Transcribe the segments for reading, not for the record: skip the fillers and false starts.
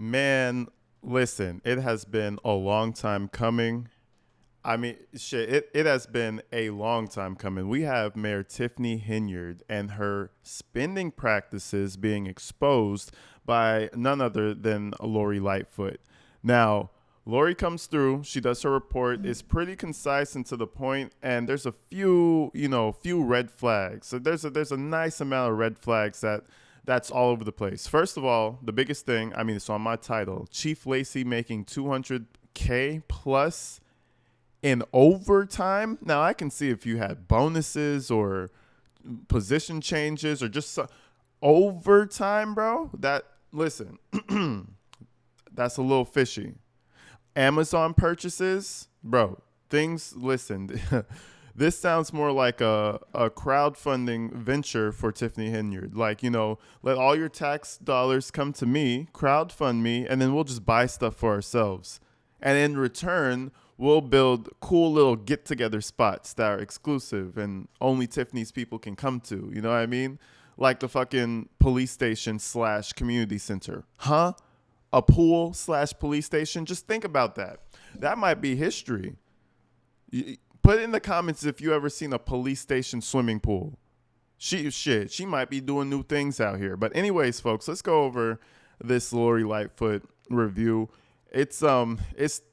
Man, listen, it has been a long time coming. I mean, shit, it has been a long time coming. We have Mayor Tiffany Henyard and her spending practices being exposed by none other than Lori Lightfoot. Now, Lori comes through, she does her report, is pretty concise and to the point, and there's a few red flags. So there's a nice amount of red flags that's all over the place. First of all, the biggest thing, I mean, it's on my title, Chief Lacey making 200K plus in overtime. Now I can see if you had bonuses or position changes or just overtime, bro. That listen, that's a little fishy. Amazon purchases, bro. Things listen. This sounds more like a crowdfunding venture for Tiffany Henyard. Like, let all your tax dollars come to me, crowdfund me, and then we'll just buy stuff for ourselves. And in return, we'll build cool little get-together spots that are exclusive and only Tiffany's people can come to. You know what I mean? Like the fucking police station / community center. Huh? A pool / police station? Just think about that. That might be history. Put in the comments if you ever seen a police station swimming pool. She might be doing new things out here. But anyways, folks, let's go over this Lori Lightfoot review. It's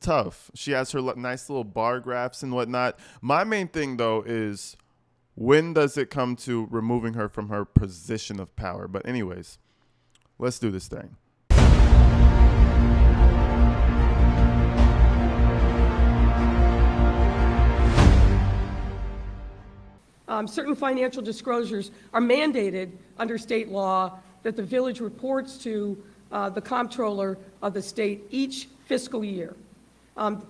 tough. She has her nice little bar graphs and whatnot. My main thing though is when does it come to removing her from her position of power? But anyways, let's do this thing. Certain financial disclosures are mandated under state law that the village reports to the comptroller of the state each fiscal year.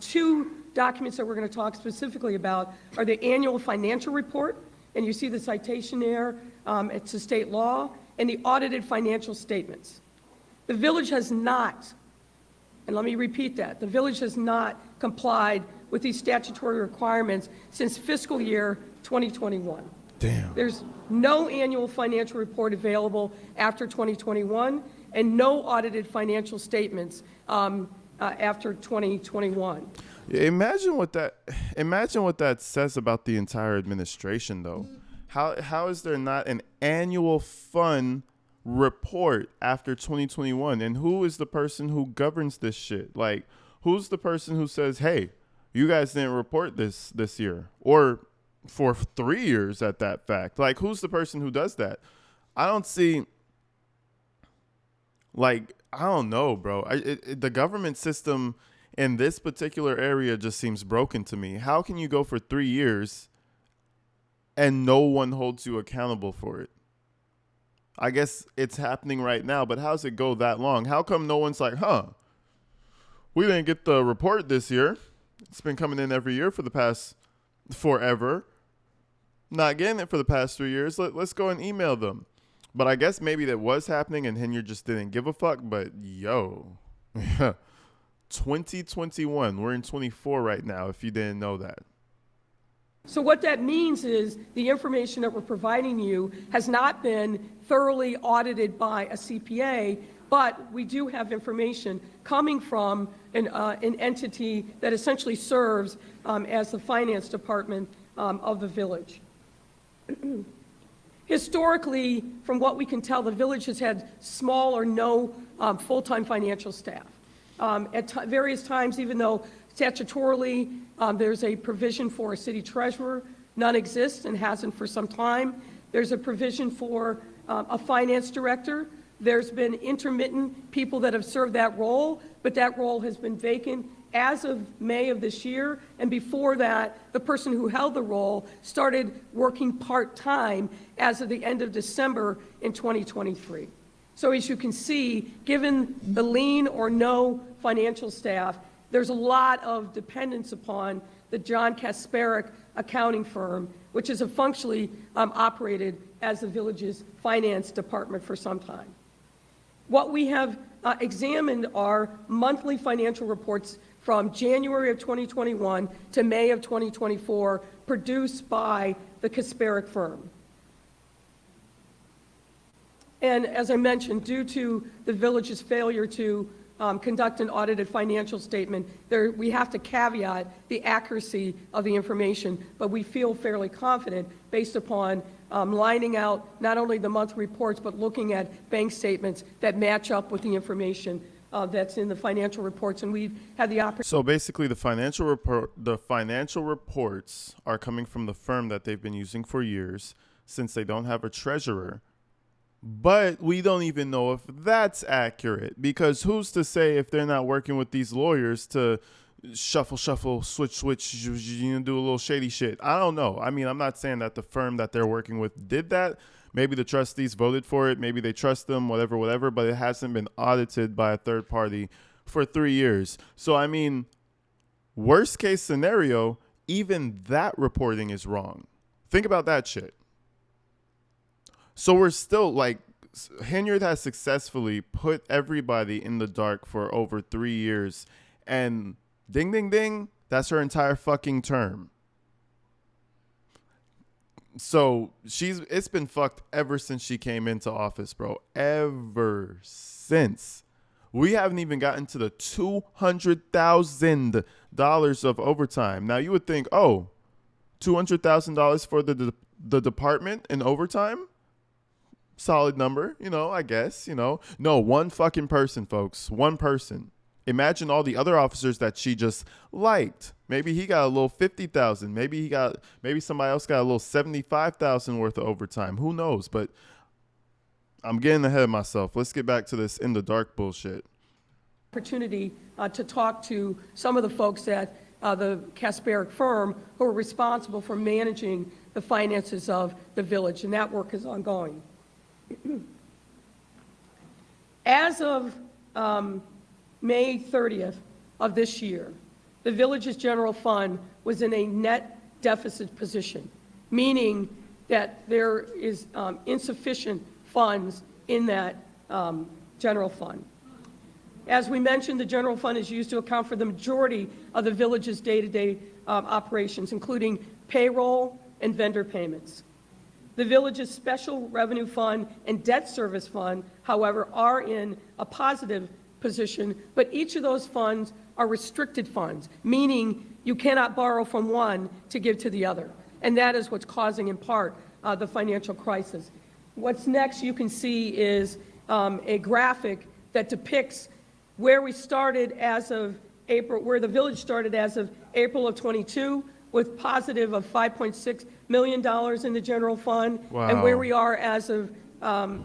Two documents that we're going to talk specifically about are the annual financial report, and you see the citation there, it's a state law, and the audited financial statements. The village has not, and let me repeat that, the village has not complied with these statutory requirements since fiscal year 2021. Damn. There's no annual financial report available after 2021 and no audited financial statements after 2021. Imagine what that says about the entire administration, though. How is there not an annual fund report after 2021? And who is the person who governs this shit? Like, who's the person who says, hey, you guys didn't report this year? Or for 3 years at that fact. Like, who's the person who does that? I don't see, like, I don't know, bro. The government system in this particular area just seems broken to me. How can you go for 3 years and no one holds you accountable for it? I guess it's happening right now, but how's it go that long? How come no one's like, we didn't get the report this year. It's been coming in every year for the past forever. Not getting it for the past 3 years. Let's go and email them. But I guess maybe that was happening and Henyard just didn't give a fuck. But yo, 2021. We're in 24 right now, if you didn't know that. So what that means is the information that we're providing you has not been thoroughly audited by a CPA, but we do have information coming from an entity that essentially serves as the finance department of the village. Historically, from what we can tell, the village has had small or no full-time financial staff. At various times, even though statutorily there's a provision for a city treasurer, none exists and hasn't for some time. There's a provision for a finance director. There's been intermittent people that have served that role, but that role has been vacant as of May of this year, and before that, the person who held the role started working part-time as of the end of December in 2023. So as you can see, given the lean or no financial staff, there's a lot of dependence upon the John Kasparic accounting firm, which has functionally operated as the village's finance department for some time. What we have examined are monthly financial reports from January of 2021 to May of 2024, produced by the Kasparic firm. And as I mentioned, due to the village's failure to conduct an audited financial statement. We have to caveat the accuracy of the information, but we feel fairly confident based upon lining out not only the monthly reports, but looking at bank statements that match up with the information that's in the financial reports, and we've had the opportunity. So basically, the financial reports are coming from the firm that they've been using for years, since they don't have a treasurer. But we don't even know if that's accurate, because who's to say if they're not working with these lawyers to shuffle, switch, do a little shady shit? I don't know. I mean, I'm not saying that the firm that they're working with did that. Maybe the trustees voted for it. Maybe they trust them, whatever. But it hasn't been audited by a third party for 3 years. So, I mean, worst case scenario, even that reporting is wrong. Think about that shit. So we're still like, Henyard has successfully put everybody in the dark for over 3 years. And ding, ding, ding, that's her entire fucking term. So it's been fucked ever since she came into office, bro. Ever since. We haven't even gotten to the $200,000 of overtime. Now you would think, oh, $200,000 for the department in overtime? Solid number, I guess, No, one fucking person, folks. One person. Imagine all the other officers that she just liked. Maybe he got a little 50,000. Maybe somebody else got a little 75,000 worth of overtime. Who knows? But I'm getting ahead of myself. Let's get back to this in the dark bullshit. Opportunity to talk to some of the folks at the Kasperick firm who are responsible for managing the finances of the village, and that work is ongoing. As of May 30th of this year, the village's general fund was in a net deficit position, meaning that there is insufficient funds in that general fund. As we mentioned, the general fund is used to account for the majority of the village's day-to-day operations, including payroll and vendor payments. The village's special revenue fund and debt service fund, however, are in a positive position, but each of those funds are restricted funds, meaning you cannot borrow from one to give to the other. And that is what's causing, in part, the financial crisis. What's next you can see is a graphic that depicts where we started as of April, where the village started as of April of 22, with positive of $5.6 million in the general fund, wow, and where we are as of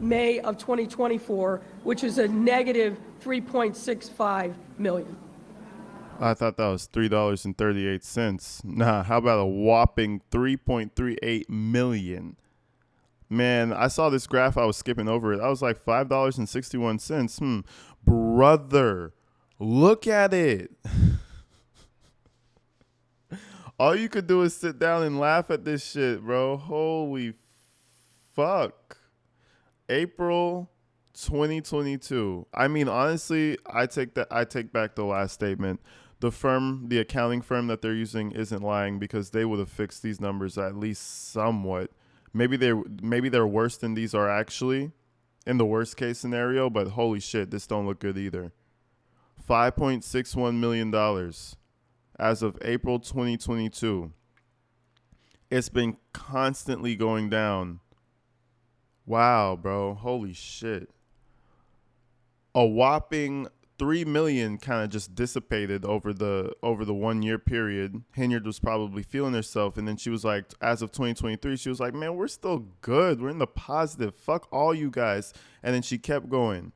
May of 2024, which is a negative $3.65 million. I thought that was $3.38. Nah, how about a whopping $3.38 million? Man, I saw this graph. I was skipping over it. I was like $5.61. Brother, look at it. All you could do is sit down and laugh at this shit, bro. Holy fuck. April 2022. I mean, honestly, I take back the last statement. The accounting firm that they're using isn't lying, because they would have fixed these numbers at least somewhat. Maybe they're worse than these are actually in the worst case scenario, but holy shit, this don't look good either. $5.61 million as of April 2022. It's been constantly going down. Wow, bro. Holy shit. A whopping $3 million kind of just dissipated over the 1 year period. Henyard was probably feeling herself, and then she was like, as of 2023, she was like, man, we're still good. We're in the positive. Fuck all you guys. And then she kept going.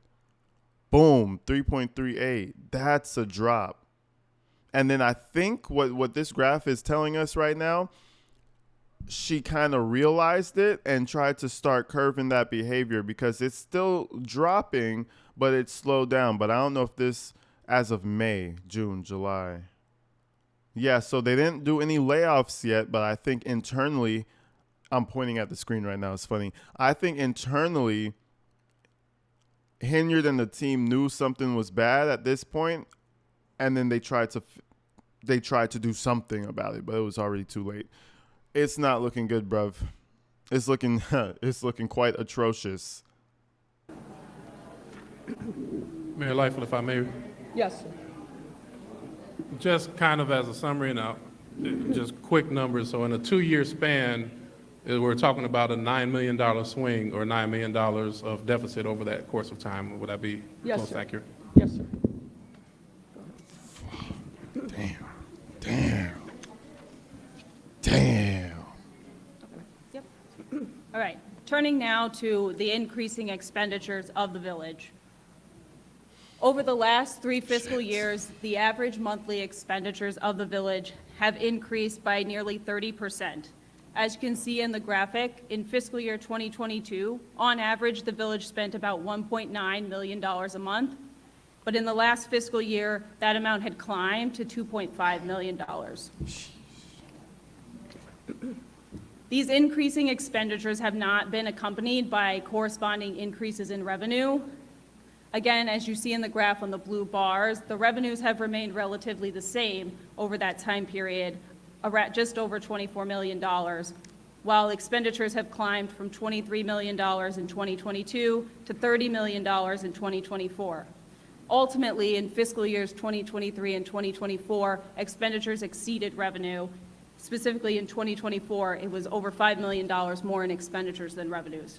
Boom, 3.38. That's a drop. And then I think what this graph is telling us right now, she kind of realized it and tried to start curving that behavior, because it's still dropping, but it's slowed down. But I don't know if this, as of May, June, July. Yeah, so they didn't do any layoffs yet, but I think internally, I'm pointing at the screen right now, it's funny. I think internally, Henyard and the team knew something was bad at this point, and then they tried to do something about it, but it was already too late. It's not looking good, bruv. It's looking quite atrocious. Mayor Lightfoot, if I may Yes, sir. Just kind of as a summary now, just quick numbers. So in a 2-year span, we're talking about a $9 million swing or $9 million of deficit over that course of time. Would that be Yes, close sir. accurate? Yes, sir. Damn. Yep. All right, turning now to the increasing expenditures of the village. Over the last 3 fiscal years, the average monthly expenditures of the village have increased by nearly 30%. As you can see in the graphic, in fiscal year 2022, on average, the village spent about $1.9 million a month. But in the last fiscal year, that amount had climbed to $2.5 million. These increasing expenditures have not been accompanied by corresponding increases in revenue. Again, as you see in the graph on the blue bars, the revenues have remained relatively the same over that time period, just over $24 million, while expenditures have climbed from $23 million in 2022 to $30 million in 2024. Ultimately, in fiscal years 2023 and 2024, expenditures exceeded revenue. Specifically in 2024, it was over $5 million more in expenditures than revenues.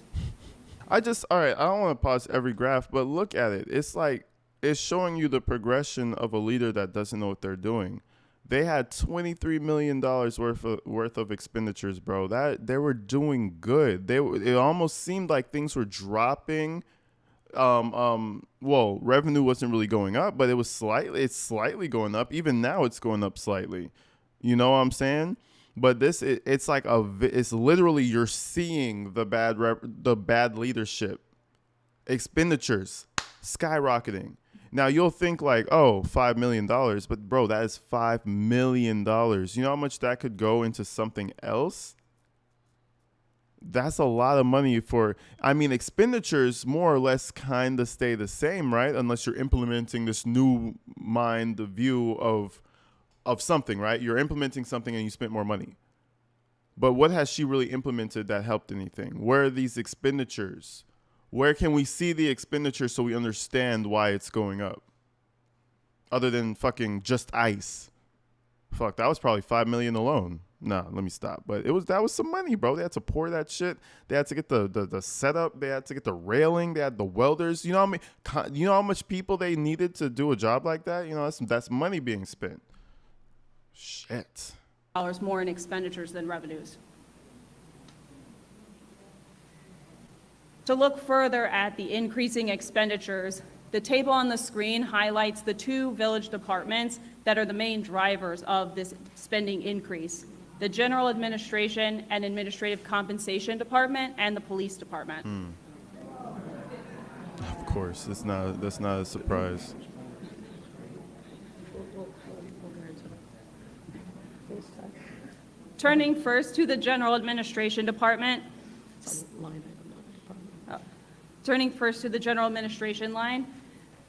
All right, I don't want to pause every graph, but look at it. It's like, it's showing you the progression of a leader that doesn't know what they're doing. They had $23 million worth of expenditures, bro. That they were doing good. It almost seemed like things were dropping. Well, revenue wasn't really going up, but it's slightly going up. Even now it's going up slightly. You know what I'm saying? But it's literally you're seeing the bad leadership, expenditures skyrocketing. Now you'll think like, oh, $5 million, but bro, that is $5 million. You know how much that could go into something else? That's a lot of money expenditures more or less kind of stay the same, right? Unless you're implementing this new view of something, right? You're implementing something and you spent more money. But what has she really implemented that helped anything? Where are these expenditures? Where can we see the expenditures so we understand why it's going up? Other than fucking just ice. Fuck, that was probably $5 million alone. Nah, let me stop. But that was some money, bro. They had to pour that shit. They had to get the setup. They had to get the railing. They had the welders. You know how much people they needed to do a job like that? You know, that's money being spent. Shit. More in expenditures than revenues. To look further at the increasing expenditures, the table on the screen highlights the 2 village departments that are the main drivers of this spending increase: the General Administration and Administrative Compensation Department and the Police Department. Of course, that's not a surprise. Turning first to the General Administration Department. Turning first to the General Administration line,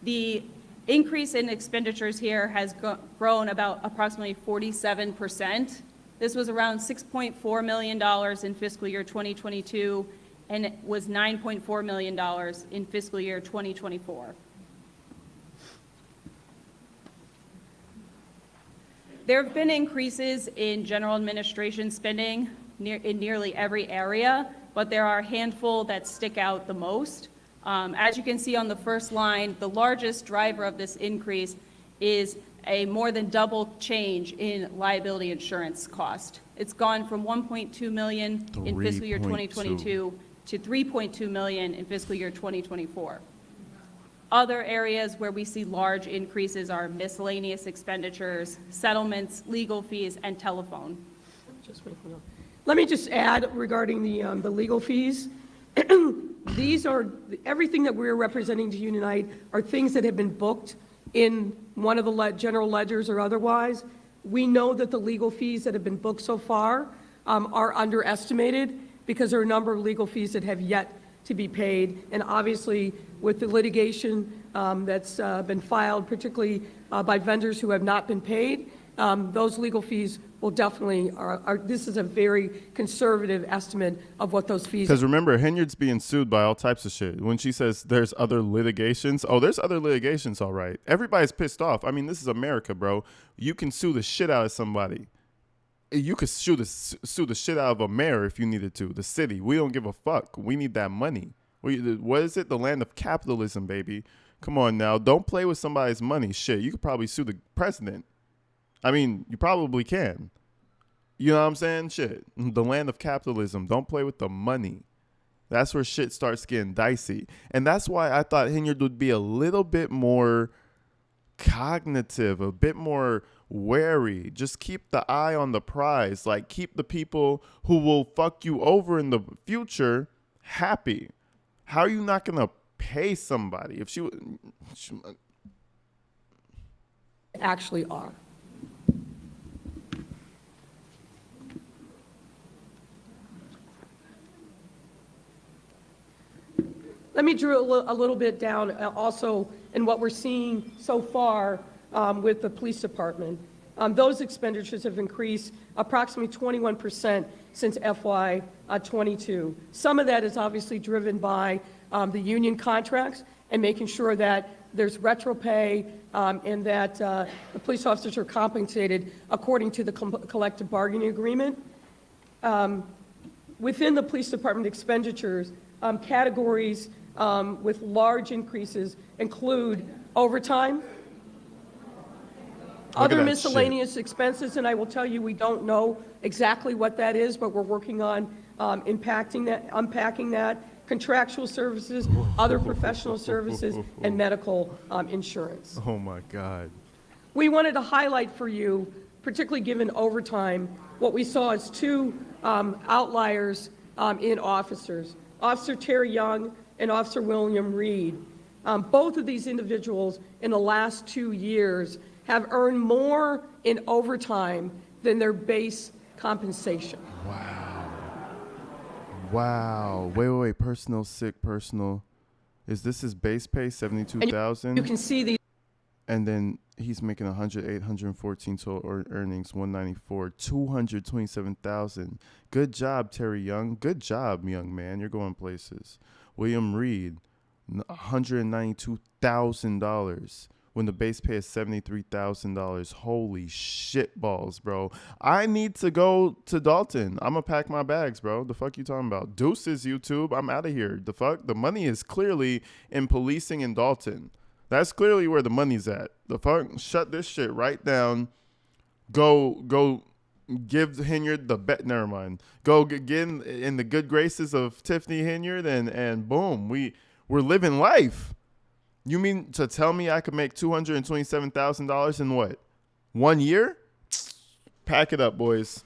the increase in expenditures here has grown about approximately 47%. This was around $6.4 million in fiscal year 2022, and it was $9.4 million in fiscal year 2024. There have been increases in general administration spending in nearly every area, but there are a handful that stick out the most. As you can see on the first line, the largest driver of this increase is a more than double change in liability insurance cost. It's gone from $1.2 million in fiscal year 2022 to $3.2 million in fiscal year 2024. Other areas where we see large increases are miscellaneous expenditures, settlements, legal fees, and telephone. Let me just add regarding the legal fees. These are, everything that we're representing to you tonight are things that have been booked in one of the general ledgers or otherwise. We know that the legal fees that have been booked so far are underestimated because there are a number of legal fees that have yet to be paid. And obviously, with the litigation that's been filed, particularly by vendors who have not been paid, those legal fees will definitely, this is a very conservative estimate of what those fees are. Because remember, Henyard's being sued by all types of shit. When she says there's other litigations, oh, there's other litigations, all right. Everybody's pissed off. I mean, this is America, bro. You can sue the shit out of somebody. You could sue the shit out of a mayor if you needed to. The city. We don't give a fuck. We need that money. What is it? The land of capitalism, baby. Come on now. Don't play with somebody's money. Shit, you could probably sue the president. I mean, you probably can. You know what I'm saying? Shit. The land of capitalism. Don't play with the money. That's where shit starts getting dicey. And that's why I thought Henyard would be a little bit more cognitive, a bit more wary. Just keep the eye on the prize. Like, keep the people who will fuck you over in the future happy. How are you not going to pay somebody if she Actually are. Let me drill a little bit down also in what we're seeing so far with the police department. Those expenditures have increased approximately 21% since FY '22. Some of that is obviously driven by the union contracts and making sure that there's retro pay and that the police officers are compensated according to the collective bargaining agreement. Within the police department expenditures, categories with large increases include overtime, other miscellaneous expenses, and I will tell you we don't know exactly what that is, but we're working on unpacking that, contractual services, other professional services, and medical insurance. Oh my God. We wanted to highlight for you, particularly given overtime, what we saw as two outliers in officers, Officer Terry Young and Officer William Reed. Both of these individuals in the last 2 years have earned more in overtime than their base compensation. Wow. Wait. Personal, sick, personal. Is this his base pay, 72,000? You can see these. And then he's making 108, 114 total earnings, 194, 227,000. Good job, Terry Young. Good job, young man. You're going places. William Reed, $192,000 when the base pay is $73,000. Holy shit balls, bro. I need to go to Dalton. I'm going to pack my bags, bro. The fuck you talking about? Deuces, YouTube. I'm out of here. The fuck? The money is clearly in policing in Dalton. That's clearly where the money's at. The fuck? Shut this shit right down. Go give Henyard the bet. Never mind. Go get in the good graces of Tiffany Henyard and boom. We're living life. You mean to tell me I could make $227,000 in what? 1 year? Pack it up, boys.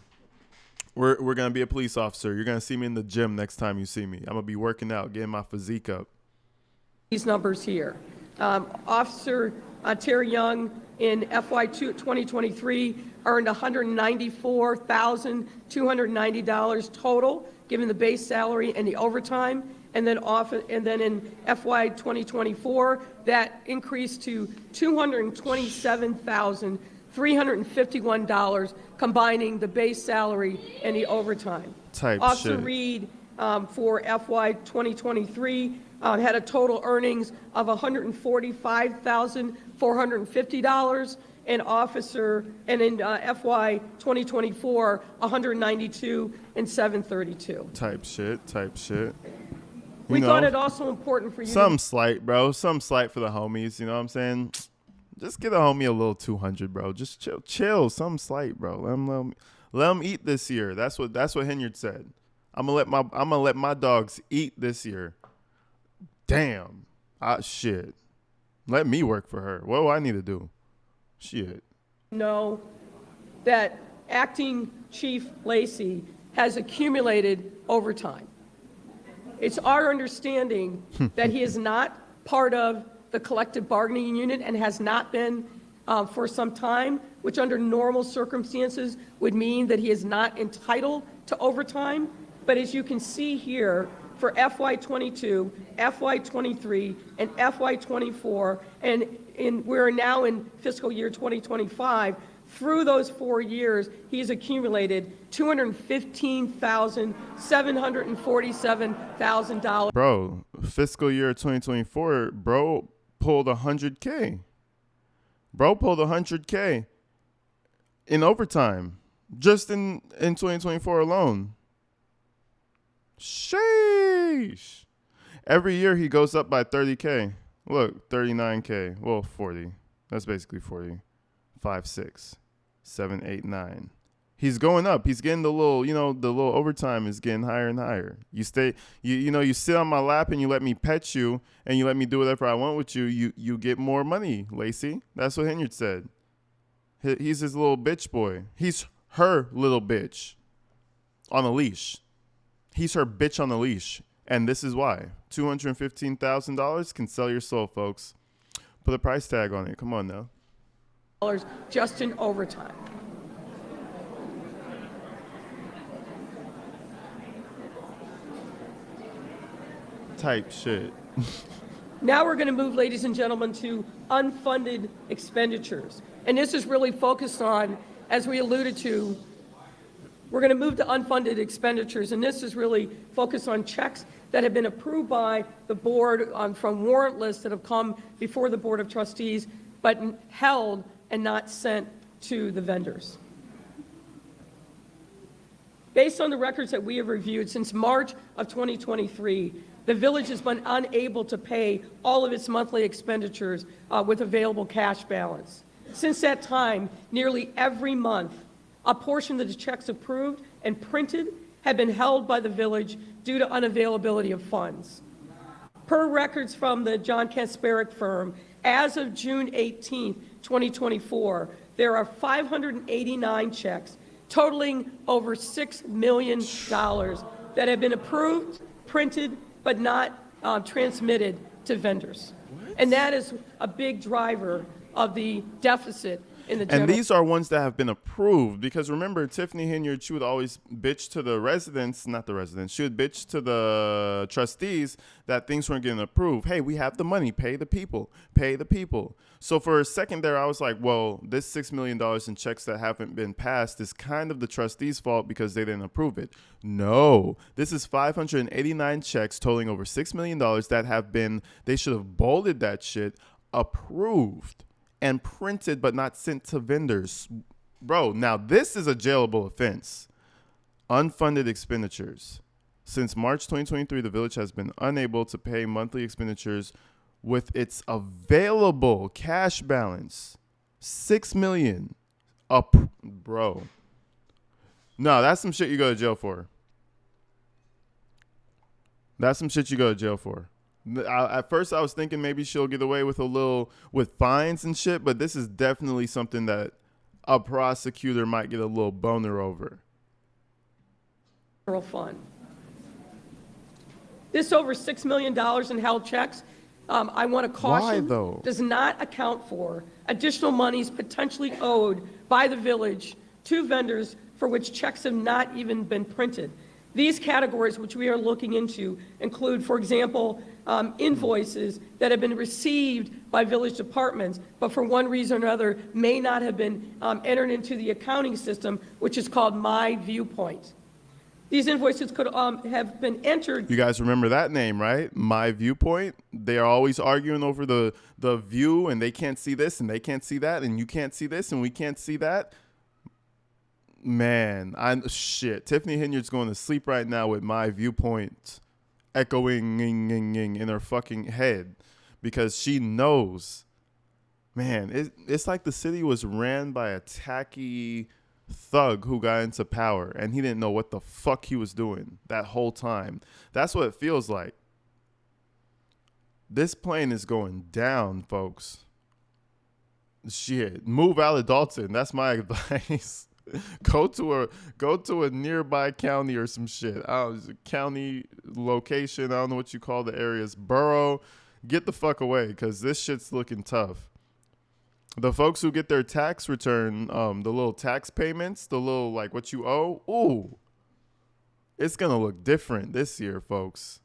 We're going to be a police officer. You're going to see me in the gym next time you see me. I'm going to be working out, getting my physique up. These numbers here. Officer Terry Young in FY 2023 earned $194,290 total, given the base salary and the overtime. And then in FY 2024, that increased to $227,351, combining the base salary and the overtime. Officer Reed for FY 2023 had a total earnings of $145,450, and in FY 2024, $192,732. Type shit. We thought it also important for you. Some slight, bro. Some slight for the homies. You know what I'm saying? Just get a homie a little 200, bro. Just chill. Some slight, bro. Let them eat this year. That's what Henyard said. I'm gonna let my dogs eat this year. Damn. Shit. Let me work for her. What do I need to do? Shit. Know that Acting Chief Lacey has accumulated overtime. It's our understanding that he is not part of the collective bargaining unit and has not been for some time, which under normal circumstances would mean that he is not entitled to overtime. But as you can see here, for FY22, FY23, and FY24, and we're now in fiscal year 2025. Through those 4 years, he's accumulated $215,747,000. Bro, fiscal year 2024, bro pulled 100K. Bro pulled 100K in overtime, just in 2024 alone. Sheesh. Every year he goes up by 30K. Look, 39K. Well, 40. That's basically 40. 5, 6, 7, 8, 9. He's going up. He's getting the little, the little overtime is getting higher and higher. You stay, you sit on my lap and you let me pet you and you let me do whatever I want with you. You get more money, Lacey. That's what Henyard said. He's his little bitch boy. He's her little bitch on a leash. He's her bitch on a leash. And this is why. $215,000 can sell your soul, folks. Put a price tag on it. Come on now. Just in overtime. Type shit. Now we're going to move, ladies and gentlemen, to unfunded expenditures. And this is really focused on, as we alluded to, we're going to move to unfunded expenditures, and this is really focused on checks that have been approved by the board from warrant lists that have come before the Board of Trustees, but held and not sent to the vendors. Based on the records that we have reviewed since March of 2023, the village has been unable to pay all of its monthly expenditures with available cash balance. Since that time, nearly every month, a portion of the checks approved and printed have been held by the village due to unavailability of funds. Per records from the John Kasparic firm, as of June 18, 2024, there are 589 checks totaling over $6 million that have been approved, printed, but not transmitted to vendors. And that is a big driver of the deficit in the general. And these are ones that have been approved, because remember, Tiffany Henyard, she would always bitch to the residents, not the residents, she would bitch to the trustees that things weren't getting approved. Hey, we have the money, pay the people, pay the people. So for a second there, I was like, well, this $6 million in checks that haven't been passed is kind of the trustees' fault because they didn't approve it. No, this is 589 checks totaling over $6 million that have been, they should have bolded that shit, approved and printed but not sent to vendors. Bro, now this is a jailable offense. Unfunded expenditures. Since March 2023, the village has been unable to pay monthly expenditures with its available cash balance. $6 million. Bro. No, that's some shit you go to jail for. That's some shit you go to jail for. At first, I was thinking maybe she'll get away with with fines and shit, but this is definitely something that a prosecutor might get a little boner over. Fund. This over $6 million in held checks, I want to caution, why, though? Does not account for additional monies potentially owed by the village to vendors for which checks have not even been printed. These categories, which we are looking into, include, for example, invoices that have been received by village departments, but for one reason or another may not have been entered into the accounting system, which is called My Viewpoint. These invoices could have been entered. You guys remember that name, right? My Viewpoint. They are always arguing over the view, and they can't see this, and they can't see that, and you can't see this, and we can't see that. Man, shit. Tiffany Henyard's going to sleep right now with My Viewpoint echoing in her fucking head because she knows. Man, it's like the city was ran by a tacky thug who got into power and he didn't know what the fuck he was doing that whole time. That's what it feels like. This plane is going down, folks. Shit, move out of Dalton. That's my advice. Go to a nearby county or some shit. I don't know, county location. I don't know what you call the areas. Borough. Get the fuck away because this shit's looking tough. The folks who get their tax return, the little tax payments, the little like what you owe. Ooh, it's gonna look different this year, folks.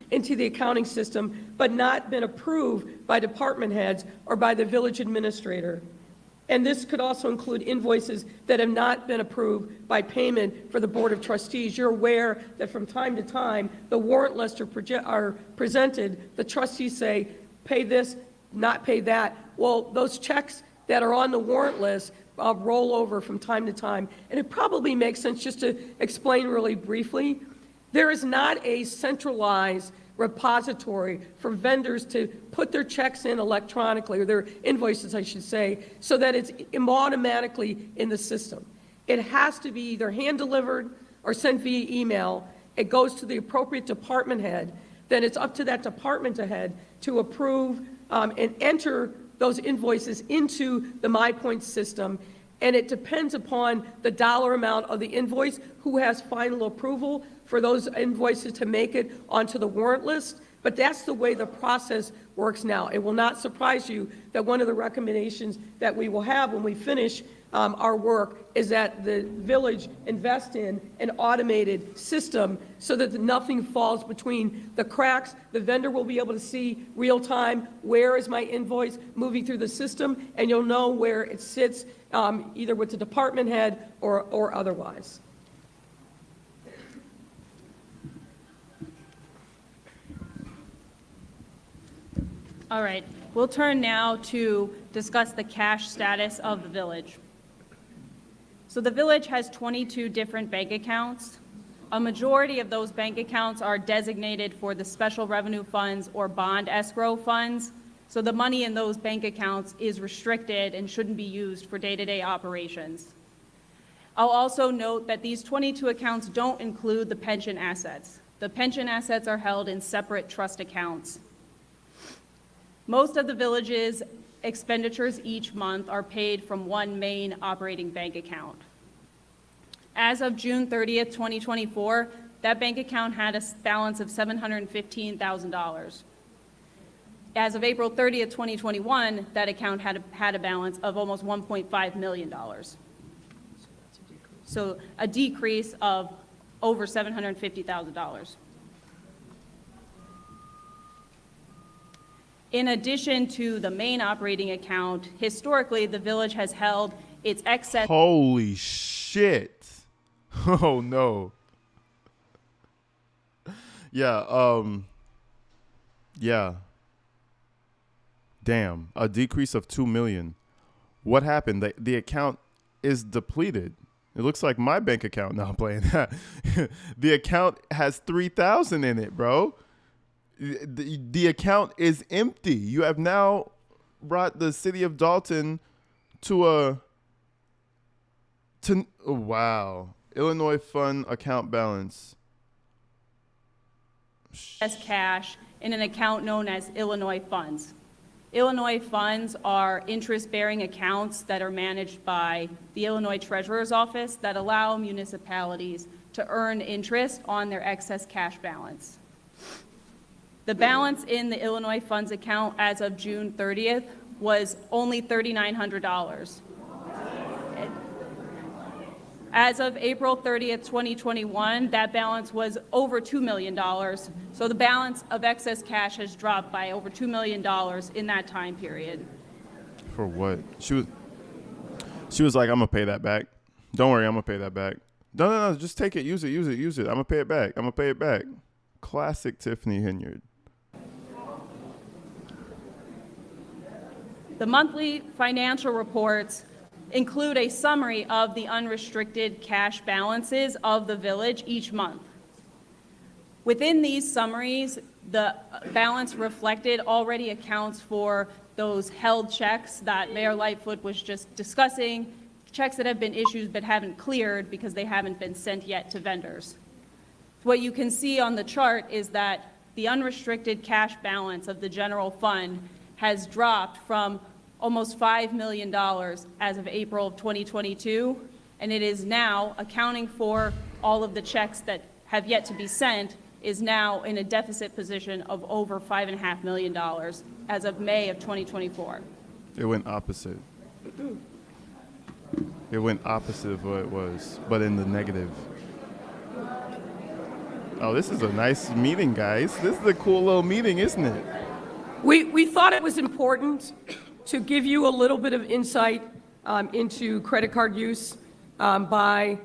into the accounting system, but not been approved by department heads or by the village administrator. And this could also include invoices that have not been approved by payment for the Board of Trustees. You're aware that from time to time, the warrant lists are presented. The trustees say, pay this, not pay that. Well, those checks that are on the warrant list roll over from time to time. And it probably makes sense just to explain really briefly. There is not a centralized repository for vendors to put their checks in electronically, or their invoices, I should say, so that it's automatically in the system. It has to be either hand-delivered or sent via email. It goes to the appropriate department head. Then it's up to that department head to approve and enter those invoices into the MyPoint system. And it depends upon the dollar amount of the invoice, who has final approval for those invoices to make it onto the warrant list. But that's the way the process works now. It will not surprise you that one of the recommendations that we will have when we finish our work is that the village invest in an automated system so that nothing falls between the cracks. The vendor will be able to see real time, where is my invoice moving through the system, and you'll know where it sits, either with the department head or otherwise. All right, we'll turn now to discuss the cash status of the village. So the village has 22 different bank accounts. A majority of those bank accounts are designated for the special revenue funds or bond escrow funds. So the money in those bank accounts is restricted and shouldn't be used for day-to-day operations. I'll also note that these 22 accounts don't include the pension assets. The pension assets are held in separate trust accounts. Most of the village's expenditures each month are paid from one main operating bank account. As of June 30th, 2024, that bank account had a balance of $715,000. As of April 30th, 2021, that account had a balance of almost $1.5 million. So a decrease of over $750,000. In addition to the main operating account, historically, the village has held its excess. Holy shit. Oh, no. Yeah, yeah. Damn, a decrease of 2 million. What happened? The account is depleted. It looks like my bank account. No, I'm playing that. The account has 3,000 in it, bro. The account is empty. You have now brought the city of Dalton to oh, wow. Illinois fund account balance. As cash in an account known as Illinois funds. Illinois funds are interest-bearing accounts that are managed by the Illinois Treasurer's Office that allow municipalities to earn interest on their excess cash balance. The balance in the Illinois funds account as of June 30th was only $3,900. As of April 30th, 2021, that balance was over $2 million. So the balance of excess cash has dropped by over $2 million in that time period. For what? She was like, I'm going to pay that back. Don't worry, I'm going to pay that back. No, just take it, use it. I'm going to pay it back. Classic Tiffany Henyard. The monthly financial reports include a summary of the unrestricted cash balances of the village each month. Within these summaries, the balance reflected already accounts for those held checks that Mayor Lightfoot was just discussing, checks that have been issued but haven't cleared because they haven't been sent yet to vendors. What you can see on the chart is that the unrestricted cash balance of the general fund has dropped from almost $5 million as of April of 2022, and it is now, accounting for all of the checks that have yet to be sent, is now in a deficit position of over $5.5 million as of May of 2024. It went opposite. It went opposite of what it was, but in the negative. Oh, this is a nice meeting, guys. This is a cool little meeting, isn't it? We thought it was important to give you a little bit of insight into credit card use by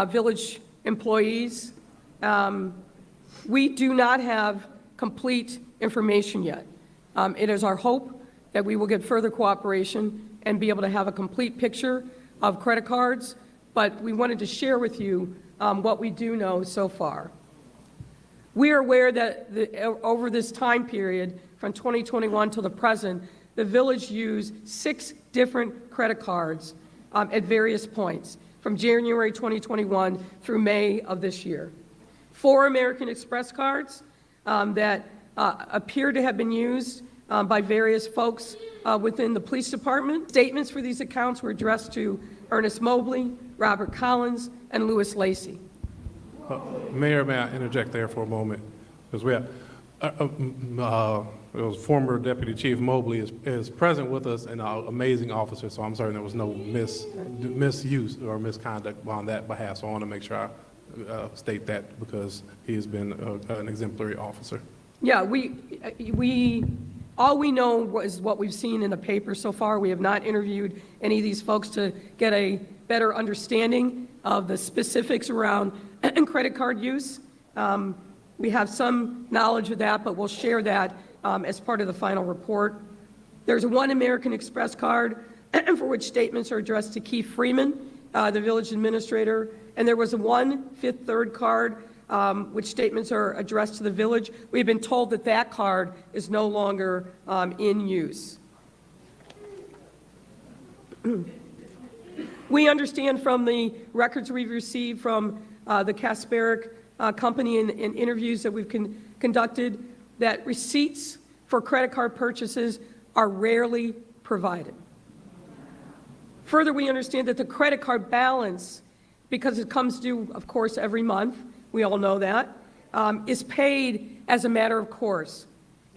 village employees. We do not have complete information yet. It is our hope that we will get further cooperation and be able to have a complete picture of credit cards, but we wanted to share with you what we do know so far. We are aware that over this time period, from 2021 to the present, the village used 6 different credit cards at various points, from January 2021 through May of this year. 4 American Express cards that appear to have been used by various folks within the police department. Statements for these accounts were addressed to Ernest Mobley, Robert Collins, and Louis Lacey. Mayor, may I interject there for a moment? Because we have, it was former Deputy Chief Mobley is present with us and an amazing officer, so I'm certain there was no misuse or misconduct on that behalf. So I want to make sure I state that because he has been an exemplary officer. Yeah, all we know is what we've seen in the paper so far. We have not interviewed any of these folks to get a better understanding of the specifics around credit card use. We have some knowledge of that, but we'll share that as part of the final report. There's 1 American Express card for which statements are addressed to Keith Freeman, the village administrator, and there was a 1 Fifth Third card which statements are addressed to the village. We've been told that that card is no longer in use. We understand from the records we've received from the Kasperick company and interviews that we've conducted that receipts for credit card purchases are rarely provided. Further, we understand that the credit card balance, because it comes due, of course, every month, we all know that, is paid as a matter of course.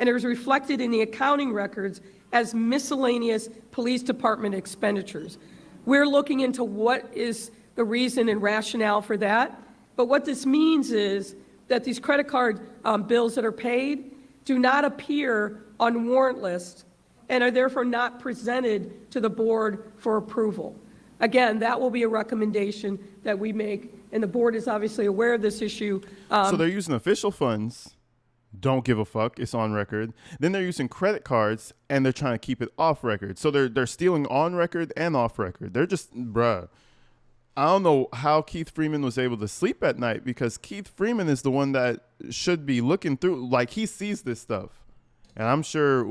And it was reflected in the accounting records as miscellaneous police department expenditures. We're looking into what is the reason and rationale for that. But what this means is that these credit card bills that are paid do not appear on warrant lists and are therefore not presented to the board for approval. Again, that will be a recommendation that we make, and the board is obviously aware of this issue. So they're using official funds, don't give a fuck, it's on record. Then they're using credit cards, and they're trying to keep it off record. So they're stealing on record and off record. They're just, bruh. I don't know how Keith Freeman was able to sleep at night, because Keith Freeman is the one that should be looking through, like he sees this stuff. And I'm sure,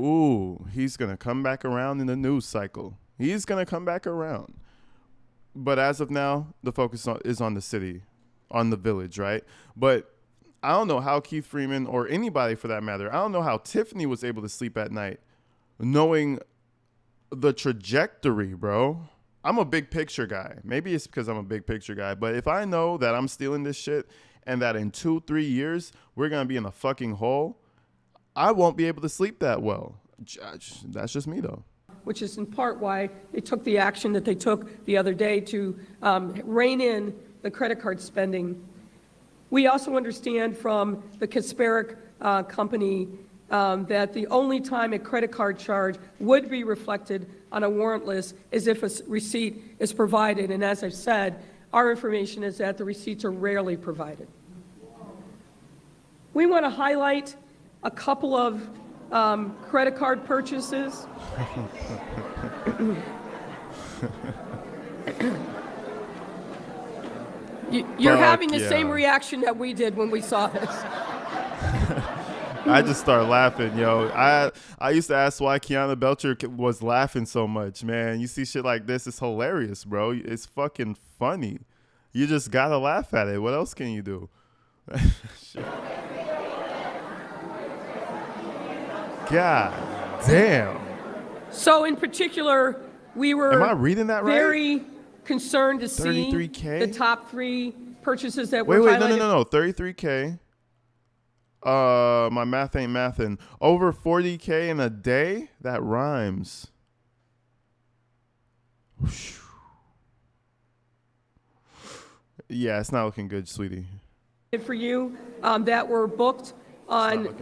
he's going to come back around in the news cycle. He's going to come back around. But as of now, the focus is on the city, on the village, right? But I don't know how Keith Freeman, or anybody for that matter, I don't know how Tiffany was able to sleep at night knowing the trajectory, bro. I'm a big picture guy. Maybe it's because I'm a big picture guy. But if I know that I'm stealing this shit and that in 2-3 years we're going to be in a fucking hole, I won't be able to sleep that well. That's just me, though. Which is in part why they took the action that they took the other day to rein in the credit card spending. We also understand from the Kasperick company that the only time a credit card charge would be reflected on a warrant list is if a receipt is provided. And as I've said, our information is that the receipts are rarely provided. We want to highlight a couple of credit card purchases. You're having the same reaction that we did when we saw this. I just start laughing, yo. I used to ask why Kiana Belcher was laughing so much, man. You see shit like this, it's hilarious, bro. It's fucking funny. You just gotta laugh at it. What else can you do? Shit. God damn. So in particular, we were Am I reading that right? very concerned to see 33K? the top 3 purchases that were Wait, highlighted. no. 33K. My math ain't mathin'. Over 40K in a day? That rhymes. Yeah, it's not looking good, sweetie. for you that were booked on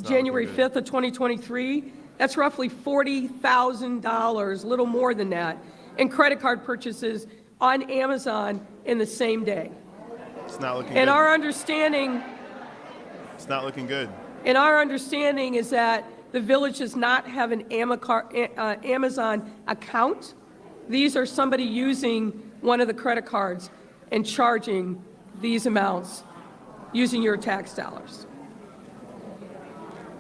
January 5th of 2023. That's roughly $40,000, a little more than that, in credit card purchases on Amazon in the same day. It's not looking And good. our understanding, It's not looking good. and our understanding is that the village does not have an Amazon account. These are somebody using one of the credit cards and charging these amounts using your tax dollars.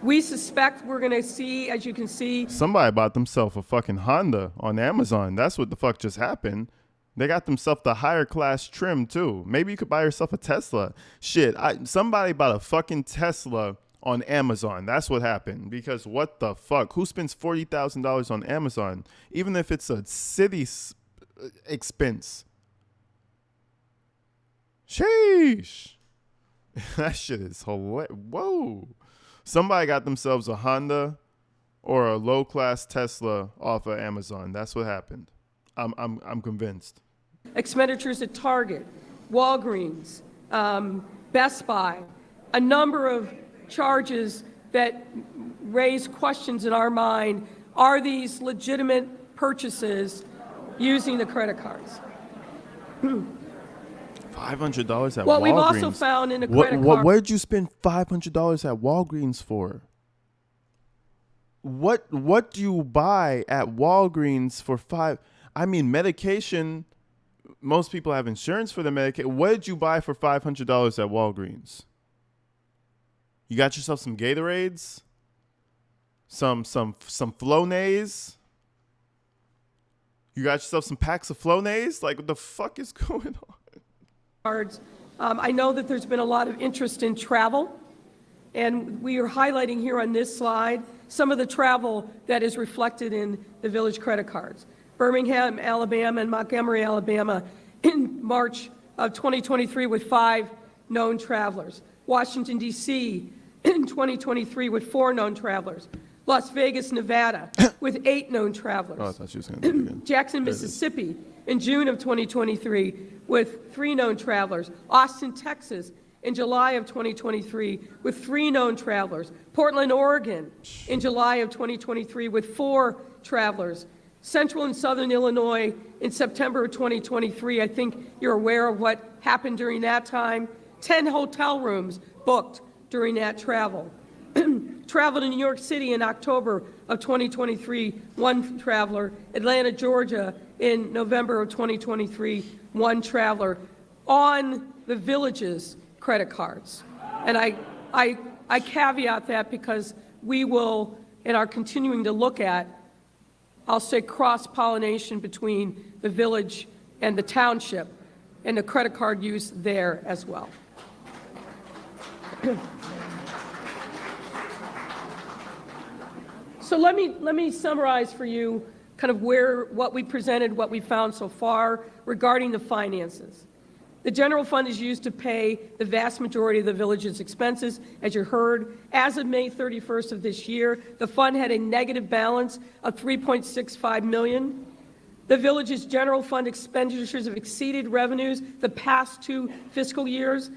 We suspect we're going to see, as you can see, Somebody bought themselves a fucking Honda on Amazon. That's what the fuck just happened. They got themselves the higher class trim too. Maybe you could buy yourself a Tesla. Shit, somebody bought a fucking Tesla on Amazon. That's what happened. Because what the fuck? Who spends $40,000 on Amazon? Even if it's a city expense. Sheesh. That shit is hilarious. Whoa. Somebody got themselves a Honda or a low-class Tesla off of Amazon. That's what happened. I'm convinced. expenditures at Target, Walgreens, Best Buy, a number of charges that raise questions in our mind. Are these legitimate purchases using the credit cards? $500 at Walgreens. Well, we've also found in the credit card. Where did you spend $500 at Walgreens for? What do you buy at Walgreens for I mean, medication. Most people have insurance for the medication. What did you buy for $500 at Walgreens? You got yourself some Gatorades, some Flonase. You got yourself some packs of Flonase. Like, what the fuck is going on? Cards. I know that there's been a lot of interest in travel, and we are highlighting here on this slide some of the travel that is reflected in the village credit cards. Birmingham, Alabama, and Montgomery, Alabama, in March of 2023 with 5 known travelers. Washington, D.C. in 2023 with 4 known travelers. Las Vegas, Nevada with 8 known travelers. Oh, I thought you was going to do it again. Jackson, Mississippi in June of 2023 with 3 known travelers. Austin, Texas in July of 2023 with 3 known travelers. Portland, Oregon in July of 2023 with 4 travelers. Central and Southern Illinois in September of 2023. I think you're aware of what happened during that time. 10 hotel rooms booked during that travel. Traveled in New York City in October of 2023, 1 traveler. Atlanta, Georgia in November of 2023, 1 traveler on the village's credit cards. And I caveat that because we will and are continuing to look at, I'll say, cross-pollination between the village and the township and the credit card use there as well. So let me summarize for you kind of what we presented, what we found so far regarding the finances. The general fund is used to pay the vast majority of the village's expenses. As you heard, as of May 31st of this year, the fund had a negative balance of $3.65 million. The village's general fund expenditures have exceeded revenues the past 2 fiscal years,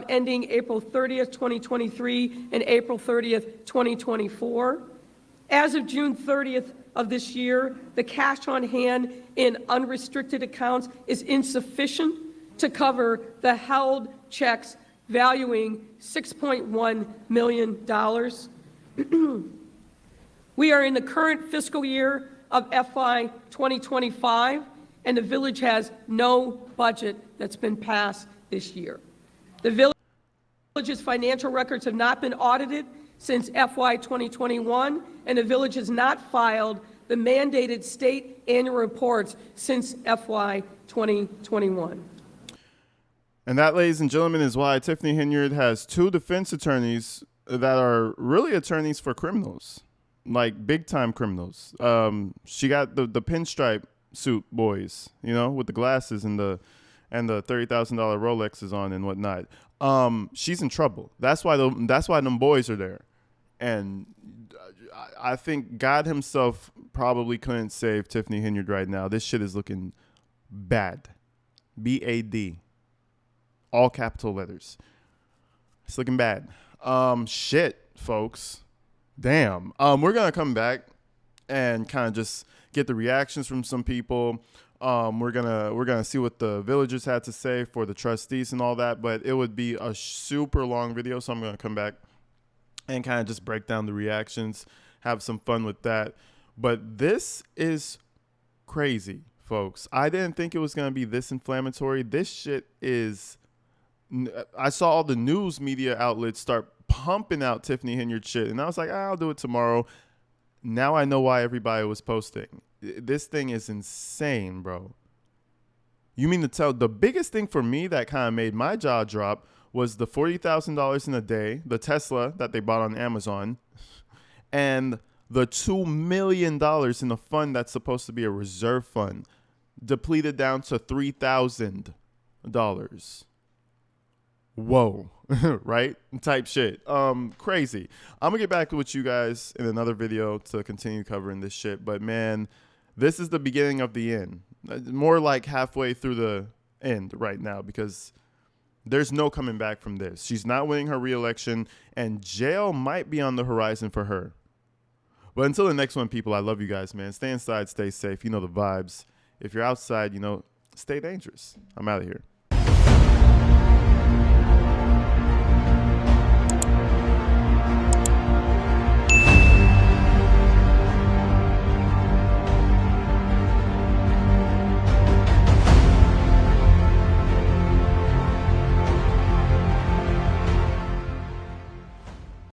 ending April 30th, 2023 and April 30th, 2024. As of June 30th of this year, the cash on hand in unrestricted accounts is insufficient to cover the held checks valuing $6.1 million. We are in the current fiscal year of FY 2025, and the village has no budget that's been passed this year. The village's financial records have not been audited since FY 2021, and the village has not filed the mandated state annual reports since FY 2021. And that, ladies and gentlemen, is why Tiffany Henyard has 2 defense attorneys that are really attorneys for criminals, like big-time criminals. She got the pinstripe suit boys, you know, with the glasses and the $30,000 Rolexes on and whatnot. She's in trouble. That's why them boys are there. And I think God himself probably couldn't save Tiffany Henyard right now. This shit is looking bad. B-A-D. All capital letters. It's looking bad. Shit, folks. Damn. We're gonna come back and kind of just get the reactions from some people. We're gonna see what the villagers had to say for the trustees and all that. But it would be a super long video, so I'm gonna come back and kind of just break down the reactions, have some fun with that. But this is crazy, folks. I didn't think it was gonna be this inflammatory. This shit is. I saw all the news media outlets start pumping out Tiffany Henyard shit, and I was like, I'll do it tomorrow. Now I know why everybody was posting. This thing is insane, bro. You mean to tell the biggest thing for me that kind of made my jaw drop was the $40,000 in a day, the Tesla that they bought on Amazon, and the $2 million in a fund that's supposed to be a reserve fund, depleted down to $3,000. Whoa, right? Type shit. Crazy. I'm gonna get back with you guys in another video to continue covering this shit. But man, this is the beginning of the end. More like halfway through the end right now, because there's no coming back from this. She's not winning her reelection, and jail might be on the horizon for her. But until the next one, people, I love you guys, man. Stay inside, stay safe. You know the vibes. If you're outside, stay dangerous. I'm out of here.